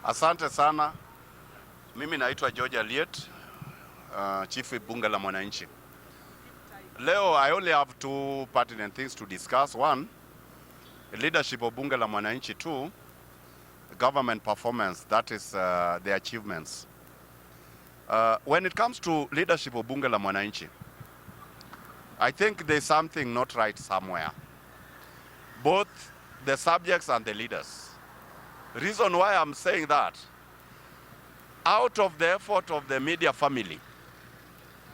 Asante sana. Mimi naitwa George Aliet, Chief Bunge la Mwananchi. Leo I only have two pertinent things to discuss. One, leadership of Bunge la Mwananchi. Two, government performance, that is the achievements. When it comes to leadership of Bunge la Mwananchi, I think there's something not right somewhere. Both the subjects and the leaders. Reason why I'm saying that, out of the effort of the media family,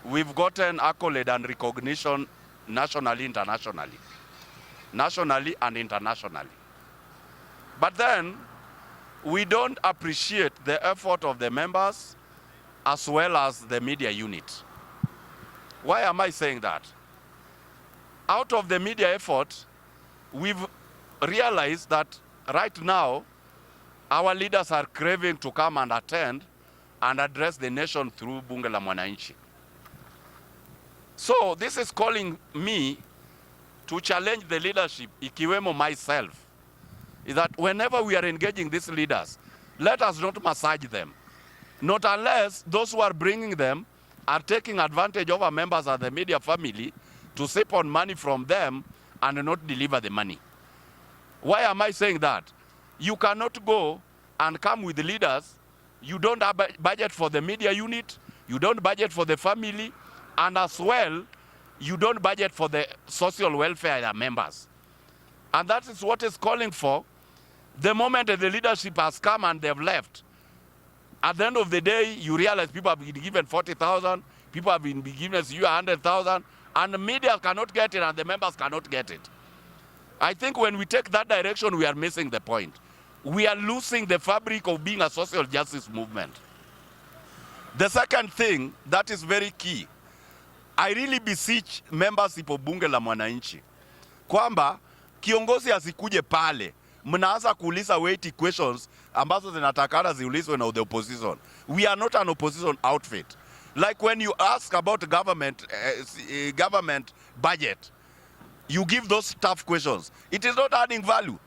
we've gotten accolade and recognition nationally, internationally. Nationally and internationally. But then, we don't appreciate the effort of the members as well as the media unit. Why am I saying that? Out of the media effort, we've realized that right now, our leaders are craving to come and attend and address the nation through Bunge la Mwananchi. So this is calling me to challenge the leadership, ikiwemo myself, is that whenever we are engaging these leaders, let us not massage them. Not unless those who are bringing them are taking advantage of our members of the media family to sip on money from them and not deliver the money. Why am I saying that? You cannot go and come with leaders. You don't have budget for the media unit, you don't budget for the family, and as well, you don't budget for the social welfare of the members. And that is what is calling for. The moment that the leadership has come and they've left, at the end of the day, you realize people have been given 40,000, people have been given 100,000, and the media cannot get it and the members cannot get it. I think when we take that direction, we are missing the point. We are losing the fabric of being a social justice movement. The second thing that is very key, I really beseech members of Bunge la Mwananchi kwamba kiongozi asikuje pale mnaanza kuuliza weighty questions ambazo zinatakana ziulizwe na the opposition. We are not an opposition outfit. Like when you ask about government budget, you give those tough questions. It is not adding value.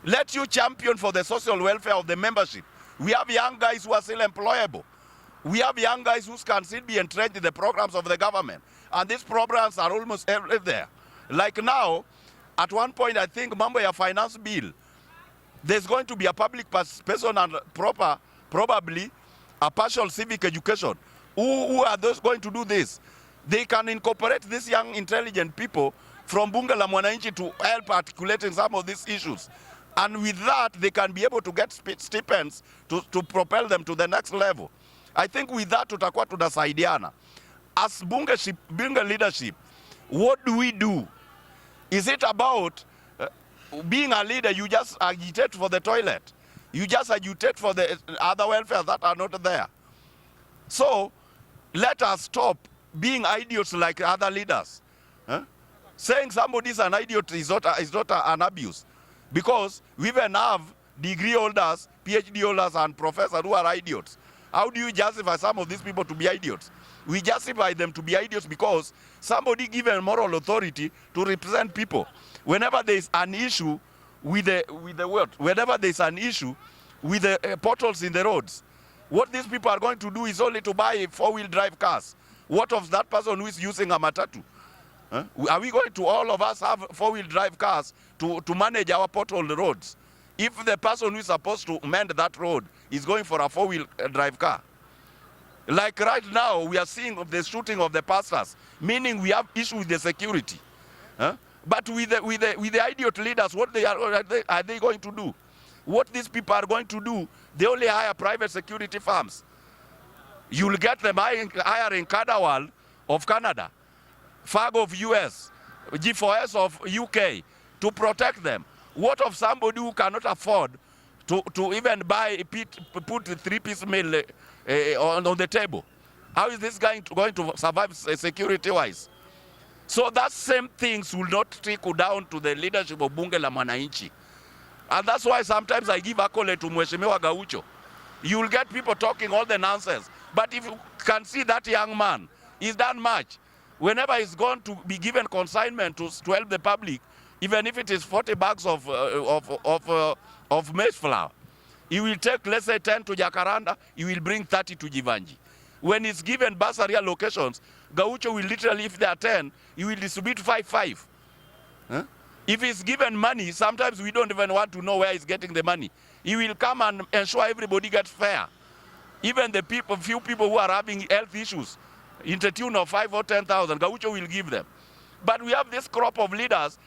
Let you champion for the social welfare of the membership. We have young guys who are still employable. We have young guys who can still be entrenched in the programs of the government. And these programs are almost everywhere. Like now, at one point, I think, mambo ya finance bill, there's going to be a public participation and probably a partial civic education. Who are those going to do this? They can incorporate these young, intelligent people from Bunge la Mwananchi to help articulating some of these issues. And with that, they can be able to get stipends to propel them to the next level. I think with that, tutakuwa tunasaidiana. As Bunge leadership, what do we do? Is it about being a leader, you just agitate for the toilet? You just agitate for the other welfare that are not there? So, let us stop being idiots like other leaders. Saying somebody is an idiot is not an abuse. Because we even have degree holders, PhD holders, and professors who are idiots. How do you justify some of these people to be idiots? We justify them to be idiots because somebody given moral authority to represent people. Whenever there is an issue with the whenever there is an issue with the potholes in the roads, what these people are going to do is only to buy four-wheel drive cars. What of that person who is using a matatu? Are we going to all of us have four-wheel drive cars to manage our pothole roads? If the person who is supposed to mend that road is going for a four-wheel drive car. Like right now, we are seeing the shooting of the pastors, meaning we have issue with the security. But with the idiot leaders, what are they going to do? What these people are going to do, they only hire private security firms. You'll get them hiring Cadwell of Canada, FAG of US, G4S of UK to protect them. What of somebody who cannot afford to even put a three-piece meal on the table? How is this going to survive security-wise? So that same things will not trickle down to the leadership of Bunge la Mwananchi. And that's why sometimes I give accolade to Mheshimiwa Gaucho. You will get people talking all the nonsense. But if you can see that young man, he's done much. Whenever he's going to be given consignment to help the public, even if it is 40 bags of maize flour, He will take, let's say, 10 to Jacaranda, he will bring 30 to Jivanji. When he's given bursary allocations, Gaucho will literally, if there are 10, he will distribute 5-5. Huh? If he's given money, sometimes we don't even want to know where he's getting the money. He will come and ensure everybody gets fair. Even the people, few people who are having health issues, in the tune of 5 or 10,000, Gaucho will give them. But we have this crop of leaders,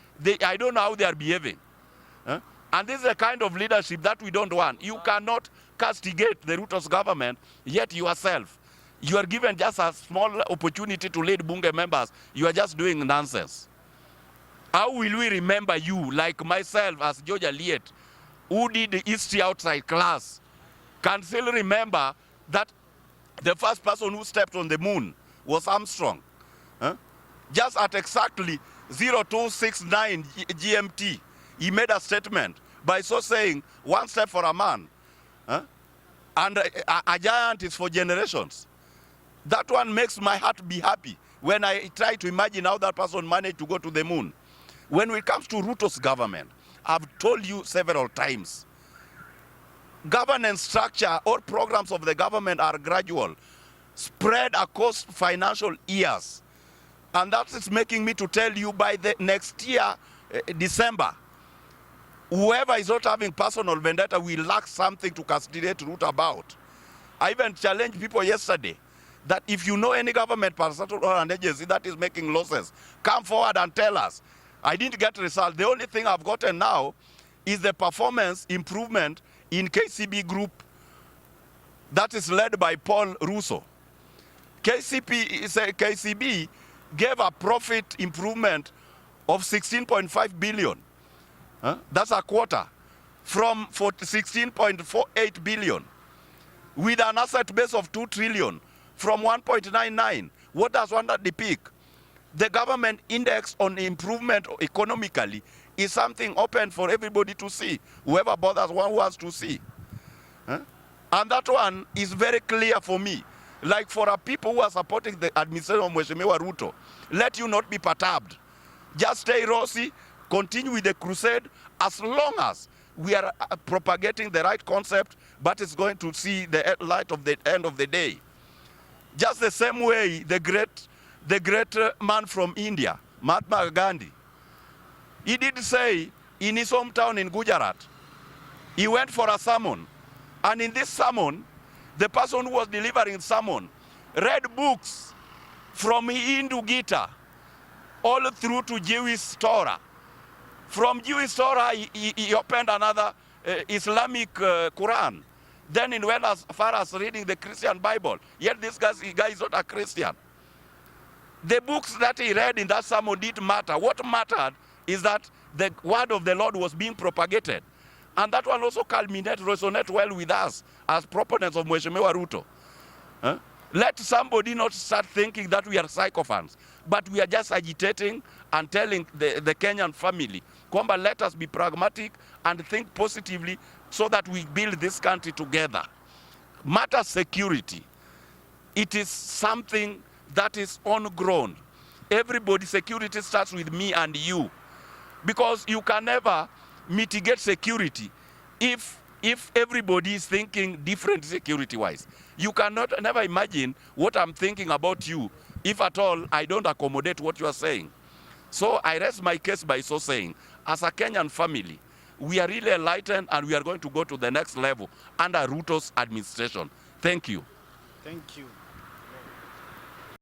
I don't know how they are behaving. Huh? And this is the kind of leadership that we don't want. You cannot castigate the Ruto's government, yet yourself, you are given just a small opportunity to lead Bunge members. You are just doing nonsense. How will we remember you, like myself as George Eliot, who did the history outside class, can still remember that the first person who stepped on the moon was Armstrong. Huh? Just at exactly 0269 GMT, he made a statement by so saying, one step for a man, huh? And a giant is for generations. That one makes my heart be happy when I try to imagine how that person managed to go to the moon. When it comes to Ruto's government, I've told you several times, governance structure or programs of the government are gradual, spread across financial years. And that is making me to tell you by the next year, December, whoever is not having personal vendetta will lack something to castigate Ruto about. I even challenged people yesterday that if you know any government person or an agency that is making losses, come forward and tell us. I didn't get results. The only thing I've gotten now is the performance improvement in KCB group that is led by Paul Russo. KCB gave a profit improvement of 16.5 billion. Huh? That's a quarter from 16.48 billion with an asset base of 2 trillion from 1.99. What does one at the peak? The government index on improvement economically is something open for everybody to see, whoever bothers one wants to see. Huh? And that one is very clear for me. Like for our people who are supporting the administration of Mheshimiwa Ruto, let you not be perturbed. Just stay rosy, continue with the crusade, as long as we are propagating the right concept, but it's going to see the light of the end of the day. Just the same way the great man from India, Mahatma Gandhi, he did say in his hometown in Gujarat, he went for a sermon. And in this sermon, the person who was delivering the sermon read books from Hindu Gita all through to Jewish Torah. From Jewish Torah, he opened another Islamic Quran. Then he went as far as reading the Christian Bible. Yet this guy is not a Christian. The books that he read in that sermon didn't matter. What mattered is that the word of the Lord was being propagated. And that one also resonate well with us as proponents of Mheshimiwa Ruto. Huh? Let somebody not start thinking that we are sycophants, but we are just agitating and telling the Kenyan family, Kwamba, let us be pragmatic and think positively so that we build this country together. Matter security. It is something that is on ground. Everybody's security starts with me and you. Because you can never mitigate security if everybody is thinking different security-wise. You cannot never imagine what I'm thinking about you if at all I don't accommodate what you are saying. So I rest my case by so saying, as a Kenyan family, we are really enlightened and we are going to go to the next level under Ruto's administration. Thank you. Thank you.